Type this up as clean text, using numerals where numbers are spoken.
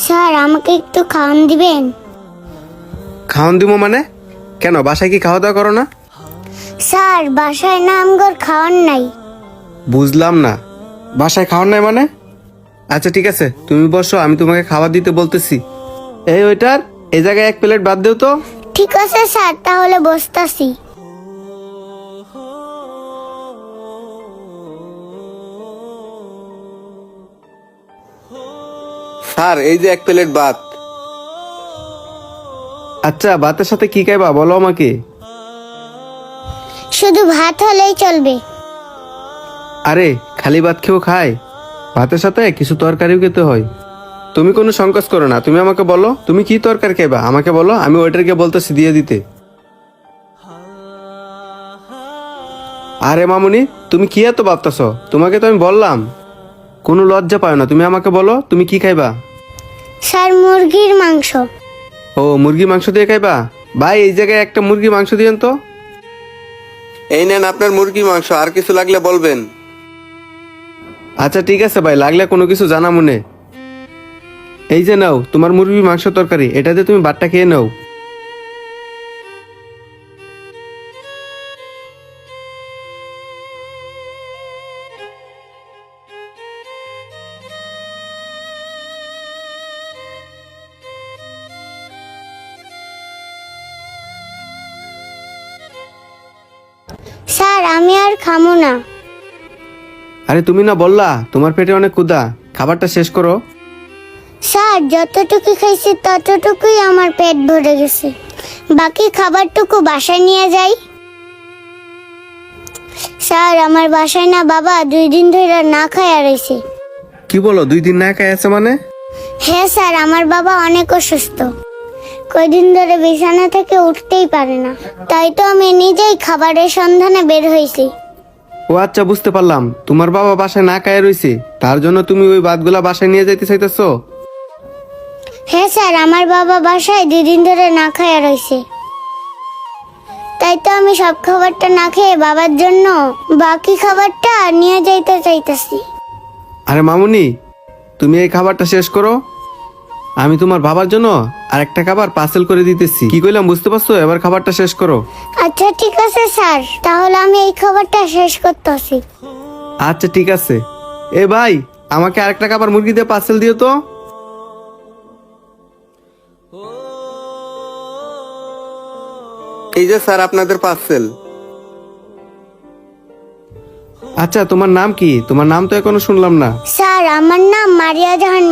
Sir আমাকে একটু খাওয়ান দিবেন? খাওয়ান দিব মানে? কেন, বাসায় কি খাওয়া দাওয়া করো না? স্যার বাসায় না আমগর খাওয়ান নাই। বুঝলাম না, বাসায় খাওয়ার নাই মানে? আচ্ছা ঠিক আছে, তুমি বসো, আমি তোমাকে খাবার দিতে বলতেছি। এই ওইটার, এই জায়গায় এক প্লেট বাদ দিও তো। ঠিক আছে স্যার, তাহলে বসতাছি। স্যার এই যে এক প্লেট ভাত। আচ্ছা ভাতের সাথে কি খাইবা বলো আমাকে? শুধু ভাত হলেই চলবে। আরে খালি ভাত খেয়েও খায়, ভাতের সাথে কিছু তরকারিও খেতে হয়। তুমি কোনো সংকোচ করো না, তুমি আমাকে বলো তুমি কি তরকারি খাইবা, আমাকে বলো, আমি ওয়েটারকে বলতেছি দিয়ে দিতে। আরে মামুনি, তুমি কি এত ভাবতেছ? তোমাকে তো আমি বললাম, কোনো লজ্জা পাও না, তুমি আমাকে বলো তুমি কি খাইবা। স্যার মুরগির মাংস। ও মুরগি মাংস দিয়ে খাইবা? ভাই এই জায়গায় একটা মুরগি মাংস দিয়েন তো। এই নেন আপনার মুরগি মাংস, আর কিছু লাগলে বলবেন। আচ্ছা ঠিক আছে ভাই, লাগলে কোনো কিছু জানা মনে। এই যে নাও তোমার মুরগি মাংস তরকারি, এটা দিয়ে তুমি ভাতটা খেয়ে নাও। স্যার আমি আর খামো না। আরে তুমি না বললা তোমার পেটে অনেক ক্ষুধা, খাবারটা শেষ করো। স্যার যতটুকু খাইছি ততটুকুই আমার পেট ভরে গেছে, বাকি খাবারটুকু বাসায় নিয়ে যাই। স্যার আমার বাসায় না বাবা 2 দিন ধরে না খায়া রইছে। কি বলো, 2 দিন না খাই আছে মানে? হ্যাঁ স্যার, আমার বাবা অনেক অসুস্থ, কয়দিন ধরে বিছানা থেকে উঠতেই পারে না। তাই তো আমি নিজেই খাবারের সন্ধানে বের হয়েছি। ও আচ্ছা বুঝতে পারলাম, তোমার বাবা বাসায় না খায় রইছে, তার জন্য তুমি ওই ভাতগুলা বাসায় নিয়ে যাইতে চাইতেছো। হ্যাঁ স্যার, আমার বাবা বাসায় 2 দিন ধরে না খায়া রইছে, তাই তো আমি সব খাবারটা না খেয়ে বাবার জন্য বাকি খাবারটা নিয়ে যাইতে চাইতেছি। আরে মামুনি, তুমি এই খাবারটা শেষ করো, আমি তোমার বাবার জন্য আরেকটা খাবার পার্সেল করে দিতেছি। কি কইলাম বুঝতে পারছো? এবার খাবারটা শেষ করো। আচ্ছা ঠিক আছে স্যার, তাহলে আমি এই খাবারটা শেষ করতেছি। আচ্ছা ঠিক আছে। এ ভাই, আমাকে আরেকটা খাবার মুরগি দিয়ে পার্সেল দিও তো। এই যে স্যার আপনাদের পার্সেল। আচ্ছা তোমার নাম কি? তোমার নাম তো এখনো শুনলাম না। স্যার আমার নাম মারিয়া জাহান।